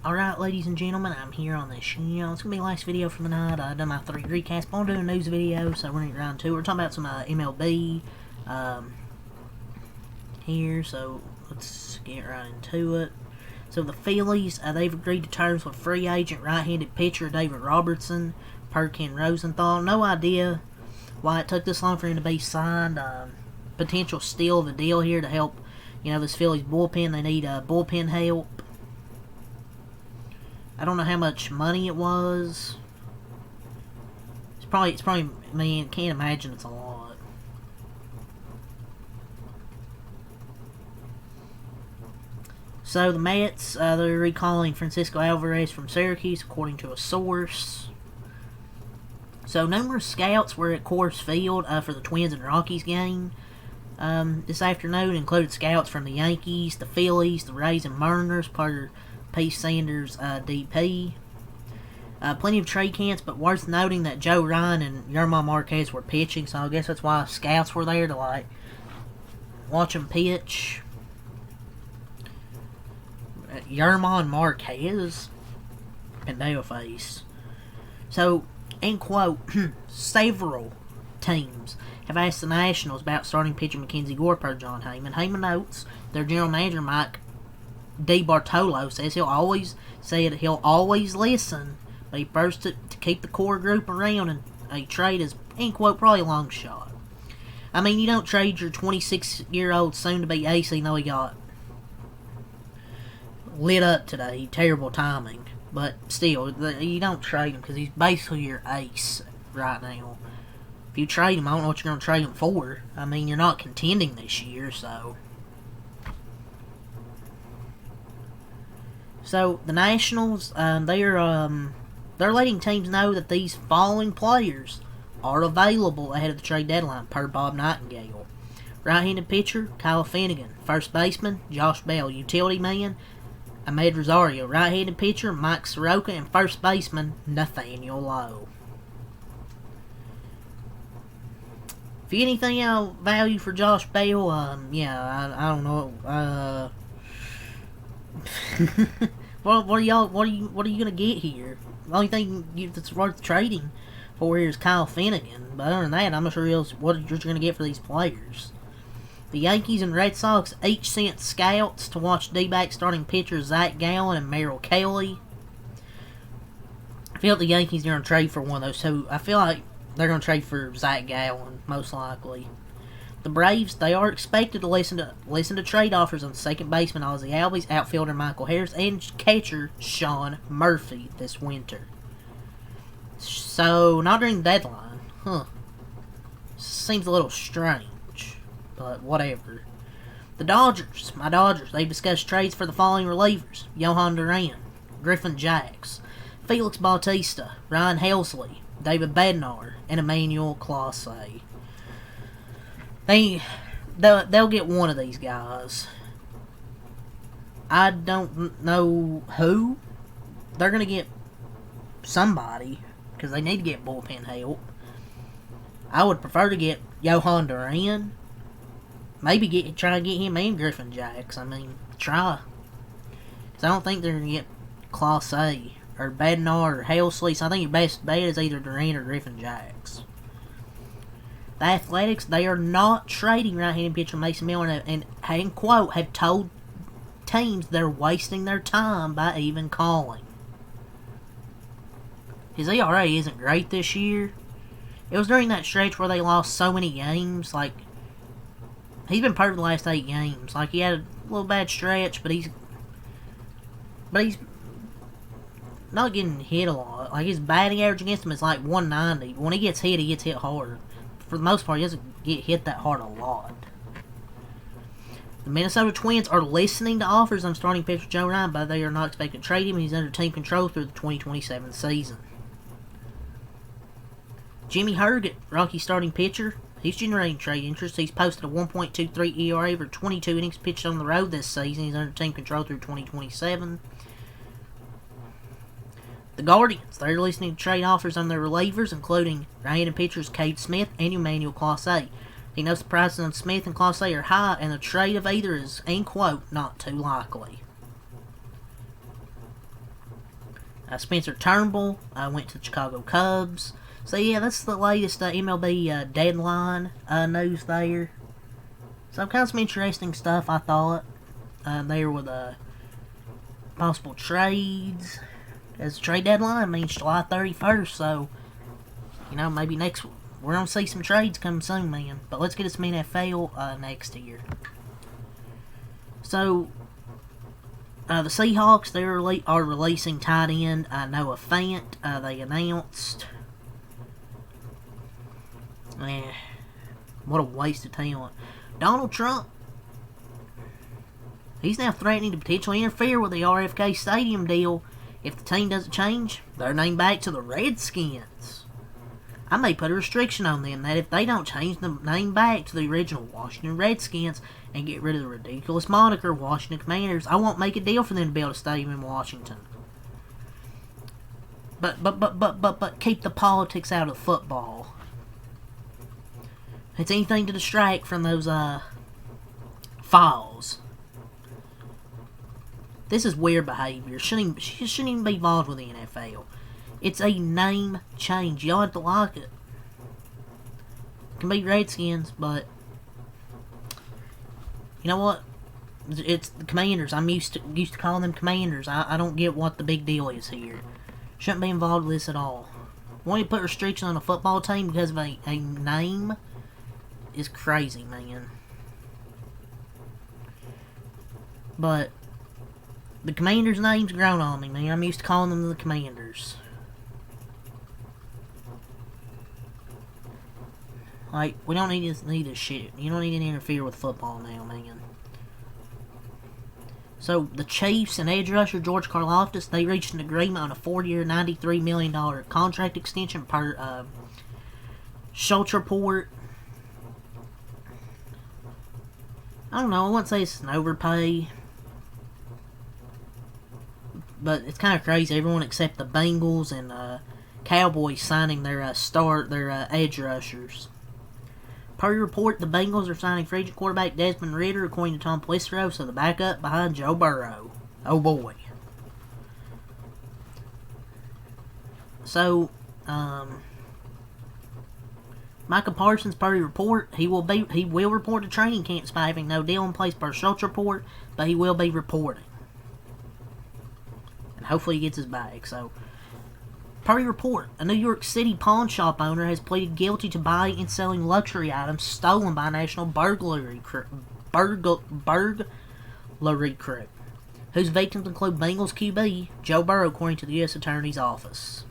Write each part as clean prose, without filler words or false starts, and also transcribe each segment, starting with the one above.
Alright, ladies and gentlemen, I'm here on this channel. It's going to be the last video for the night. I've done my 3 recasts, but I'm doing a news video, so we're going to get around to it. We're talking about some MLB here, so let's get right into it. So the Phillies, they've agreed to terms with free agent right-handed pitcher David Robertson per Ken Rosenthal. No idea why it took this long for him to be signed. Potential steal of the deal here to help, this Phillies bullpen. They need bullpen help. I don't know how much money it was. It's probably, man, can't imagine it's a lot. So the Mets, they're recalling Francisco Alvarez from Syracuse, according to a source. So numerous scouts were at Coors Field for the Twins and Rockies game this afternoon, included scouts from the Yankees, the Phillies, the Rays, and Mariners, per P. Sanders, DP. Plenty of trade camps, but worth noting that Joe Ryan and Yerman Marquez were pitching, so I guess that's why scouts were there to, watch them pitch. Yerman Marquez? Pandeo face. So, end quote, several teams have asked the Nationals about starting pitcher Mackenzie Gore, per John Heyman. Heyman notes their general manager, Mike DeBartolo, says he'll always listen, but he prefers to keep the core group around, and a trade is, end quote, probably a long shot. I mean, you don't trade your 26-year-old soon-to-be ace, even though he got lit up today. Terrible timing. But still, you don't trade him because he's basically your ace right now. If you trade him, I don't know what you're going to trade him for. I mean, you're not contending this year, so... So, the Nationals, they're letting teams know that these following players are available ahead of the trade deadline, per Bob Nightingale. Right-handed pitcher, Kyle Finnegan. First baseman, Josh Bell. Utility man, Ahmed Rosario. Right-handed pitcher, Mike Soroka. And first baseman, Nathaniel Lowe. If you get anything out of value for Josh Bell, I don't know, what are you gonna get here? The only thing that's worth trading for here is Kyle Finnegan. But other than that, I'm not sure else what you're gonna get for these players. The Yankees and Red Sox each sent scouts to watch D-back starting pitchers Zach Gallen and Merrill Kelly. I feel like the Yankees are gonna trade for one of those two. I feel like they're gonna trade for Zach Gallen, most likely. The Braves, they are expected to listen to trade offers on second baseman Ozzie Albies, outfielder Michael Harris, and catcher Sean Murphy this winter. So, not during the deadline. Seems a little strange, but whatever. The Dodgers, my Dodgers, they've discussed trades for the following relievers: Johan Duran, Griffin Jax, Felix Bautista, Ryan Helsley, David Bednar, and Emmanuel Clase. They'll get one of these guys. I don't know who. They're going to get somebody, because they need to get bullpen help. I would prefer to get Johan Duran. Maybe try to get him and Griffin Jax. I mean, try. Because I don't think they're going to get Clase or Bednar or Helsley. So I think your best bet is either Duran or Griffin Jax. The Athletics, they are not trading right-handed pitcher Mason Miller, and quote, have told teams they're wasting their time by even calling. His ERA isn't great this year. It was during that stretch where they lost so many games. He's been perfect the last 8 games. He had a little bad stretch, but he's not getting hit a lot. His batting average against him is 190. When he gets hit hard. For the most part, he doesn't get hit that hard a lot. The Minnesota Twins are listening to offers on starting pitcher Joe Ryan, but they are not expected to trade him. He's under team control through the 2027 season. Jimmy Herget, Rocky starting pitcher, he's generating trade interest. He's posted a 1.23 ERA over 22 innings pitched on the road this season. He's under team control through 2027. The Guardians, they're listening to trade offers on their relievers, including right-handed pitchers Cade Smith and Emmanuel Clase. He knows the prices on Smith and Clase are high, and the trade of either is, end quote, not too likely. Spencer Turnbull went to the Chicago Cubs. So yeah, that's the latest MLB deadline news there. So kind of some interesting stuff, I thought, there with possible trades. As the trade deadline means July 31st, so, you know, maybe we're going to see some trades coming soon, man. But let's get to some NFL next year. So, the Seahawks, they are releasing tight end Noah Fant. They announced. Man, what a waste of talent. Donald Trump, he's now threatening to potentially interfere with the RFK Stadium deal if the team doesn't change their name back to the Redskins. I may put a restriction on them that if they don't change the name back to the original Washington Redskins and get rid of the ridiculous moniker Washington Commanders, I won't make a deal for them to build a stadium in Washington. But keep the politics out of football. It's anything to distract from those files. This is weird behavior. Shouldn't even be involved with the NFL. It's a name change. Y'all have to like it. It can be Redskins, but you know what? It's the Commanders. I'm used to calling them Commanders. I don't get what the big deal is here. Shouldn't be involved with this at all. Want to put restrictions on a football team because of a name is crazy, man. But the Commanders' name's grown on me, man. I'm used to calling them the Commanders. Like, we don't need this shit. You don't need to interfere with football now, man. So, the Chiefs and edge rusher George Karlaftis, they reached an agreement on a 4-year, $93 million contract extension per Schultz report. I don't know, I wouldn't say it's an overpay. But it's kind of crazy. Everyone except the Bengals and Cowboys signing their edge rushers. Per report, the Bengals are signing free agent quarterback Desmond Ridder, according to Tom Pelissero, so the backup behind Joe Burrow. Oh boy. So, Micah Parsons, per report, he will report to training camps by having no deal in place per Schultz report, but he will be reporting. And hopefully he gets his bag. So, per report, a New York City pawn shop owner has pleaded guilty to buying and selling luxury items stolen by a national burglary crew, whose victims include Bengals QB Joe Burrow, according to the U.S. Attorney's Office.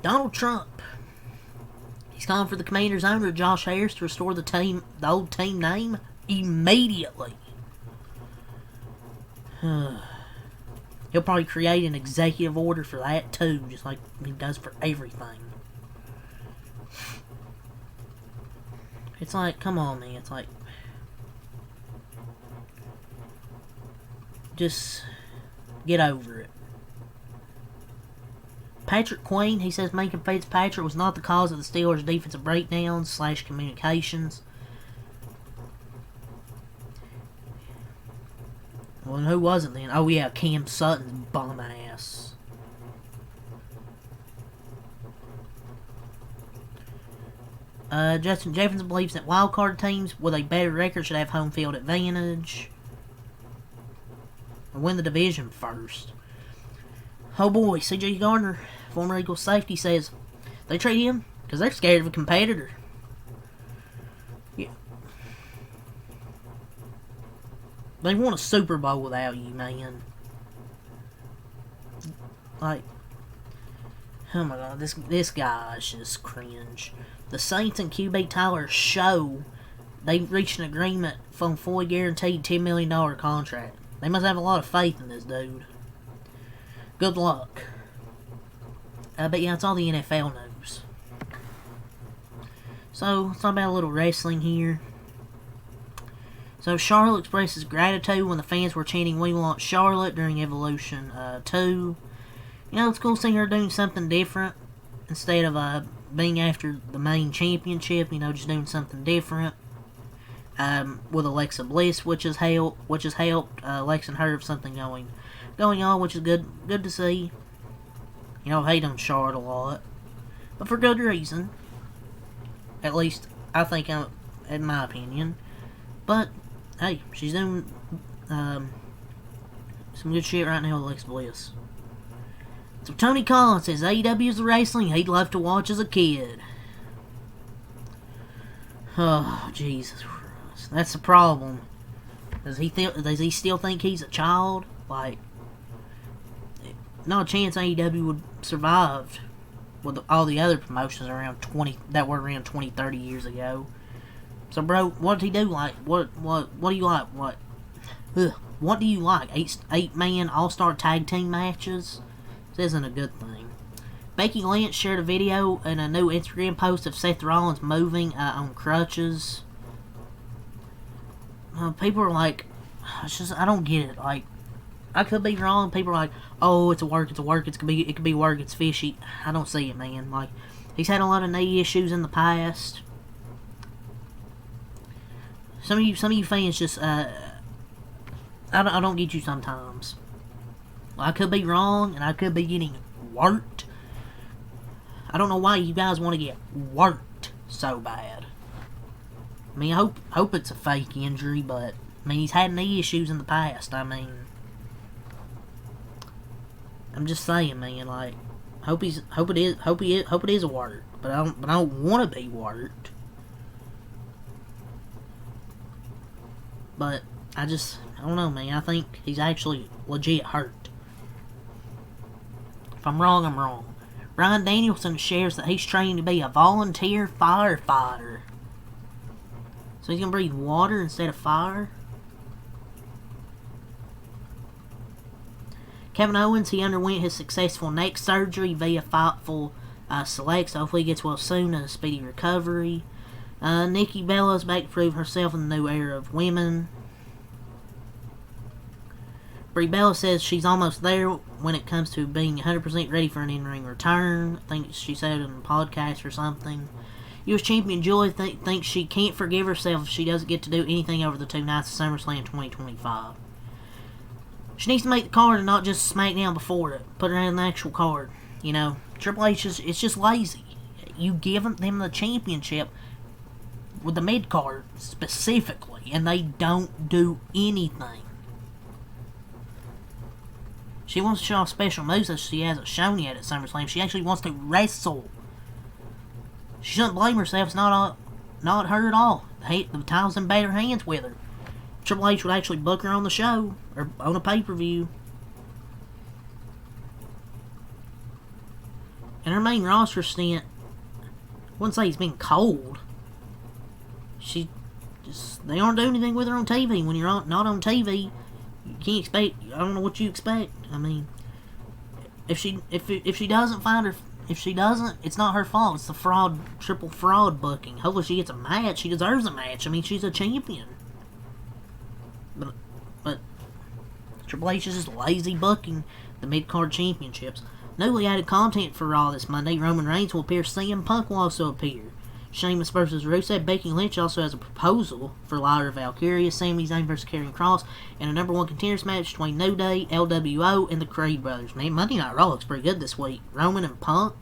Donald Trump, he's calling for the Commanders' owner Josh Harris to restore the old team name immediately. He'll probably create an executive order for that too, just like he does for everything. It's like, come on, man. It's like, just get over it. Patrick Queen, he says Minka Fitzpatrick was not the cause of the Steelers' defensive breakdowns / communications. Well, who was it then? Oh yeah, Cam Sutton's bum ass. Justin Jefferson believes that wildcard teams with a better record should have home field advantage. Or win the division first. Oh boy, C.J. Gardner, former Eagles safety, says they trade him because they're scared of a competitor. Yeah. They won a Super Bowl without you, man. Like, oh my god, this guy is just cringe. The Saints and QB Tyler Show, they reached an agreement for a fully guaranteed $10 million contract. They must have a lot of faith in this dude. Good luck. But yeah, it's all the NFL news. So, let's talk about a little wrestling here. So, Charlotte expresses gratitude when the fans were chanting "We Want Charlotte" during Evolution 2. You know, it's cool seeing her doing something different instead of being after the main championship, you know, just doing something different. with Alexa Bliss, which has helped Alexa and her have something going on, which is good to see. You know, I hate on Charlotte a lot, but for good reason. At least I think, in my opinion. But hey, she's doing some good shit right now with Alexa Bliss. So Tony Khan says AEW is the wrestling he'd love to watch as a kid. Oh, Jesus Christ. That's the problem. Does he still think he's a child? Like, not a chance AEW would survive with all the other promotions that were around 20, 30 years ago. So, bro, what did he do? Like, what do you like? What do you like? Eight-man all-star tag team matches? This isn't a good thing. Becky Lynch shared a video and a new Instagram post of Seth Rollins moving on crutches. People are like, I don't get it. Like, I could be wrong. People are like, oh, it's a work. It could be work. It's fishy. I don't see it, man. Like, he's had a lot of knee issues in the past. Some of you fans just, I don't get you sometimes. I could be wrong, and I could be getting worked. I don't know why you guys want to get worked so bad. I mean, I hope it's a fake injury, but I mean, he's had knee issues in the past. I mean, I'm just saying, man. Like, hope it is a work, but I don't want to be worked. But I don't know, man. I think he's actually legit hurt. If I'm wrong, I'm wrong. Ryan Danielson shares that he's training to be a volunteer firefighter. So he's going to breathe water instead of fire? Kevin Owens, he underwent his successful neck surgery via Fightful Select, so hopefully he gets well soon and a speedy recovery. Nikki Bella's back to prove herself in the new era of women. Brie Bella says she's almost there when it comes to being 100% ready for an in-ring return. I think she said it in a podcast or something. U.S. Champion Joy thinks she can't forgive herself if she doesn't get to do anything over the 2 nights of SummerSlam 2025. She needs to make the card and not just SmackDown before it. Put her in the actual card. You know, Triple H it's just lazy. You give them the championship with the mid-card specifically, and they don't do anything. She wants to show off special moves that she hasn't shown yet at SummerSlam. She actually wants to wrestle. She shouldn't blame herself. It's not her at all. The time's in better hands with her. Triple H would actually book her on the show or on a pay-per-view. And her main roster stint, I wouldn't say it's been cold. They aren't doing anything with her on TV. When you're not on TV, you can't expect. I don't know what you expect. I mean, if she doesn't, it's not her fault. It's the triple fraud booking. Hopefully she gets a match. She deserves a match. I mean, she's a champion. But Triple H is just lazy booking the mid-card championships. Newly added content for Raw this Monday. Roman Reigns will appear. CM Punk will also appear. Sheamus vs. Rusev. Becky Lynch also has a proposal for Lyra Valkyria. Sami Zayn vs. Karrion Kross. And a number 1 contenders match between New Day, LWO, and the Creed Brothers. Man, Monday Night Raw looks pretty good this week. Roman and Punk.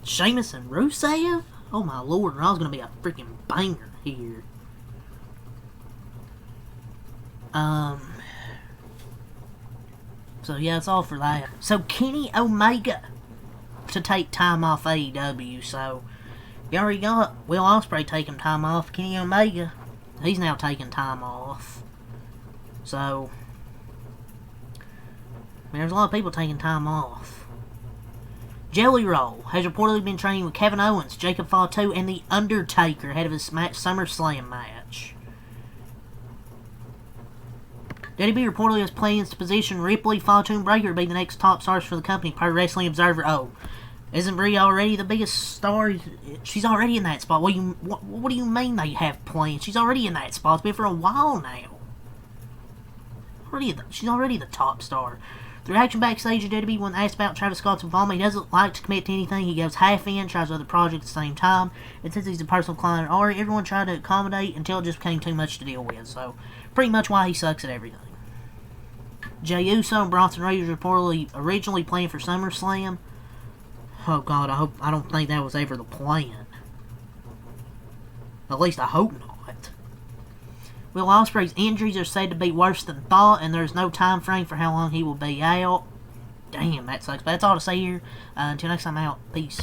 Sheamus and Rusev? Oh my lord, Raw's going to be a freaking banger here. So yeah, that's all for that. So Kenny Omega to take time off AEW. So you already got Will Ospreay taking time off. Kenny Omega, he's now taking time off. So I mean, there's a lot of people taking time off. Jelly Roll has reportedly been training with Kevin Owens, Jacob Fatu, and The Undertaker ahead of his SummerSlam match. JDB reportedly has plans to position Ripley, Fatu, and Breakker to be the next top stars for the company, per Wrestling Observer. Oh, isn't Brie already the biggest star? She's already in that spot. What do you mean they have plans? She's already in that spot. It's been for a while now. She's already the top star. The reaction backstage of WWE when asked about Travis Scott's involvement, he doesn't like to commit to anything. He goes half in, tries other projects at the same time. And since he's a personal client of Ari, everyone tried to accommodate until it just became too much to deal with. So, pretty much why he sucks at everything. Jey Uso and Bronson Reed reportedly originally planned for SummerSlam. Oh God, I don't think that was ever the plan. At least I hope not. Will Ospreay's injuries are said to be worse than thought, and there's no time frame for how long he will be out. Damn, that sucks. But that's all to say here. Until next time, out. Peace.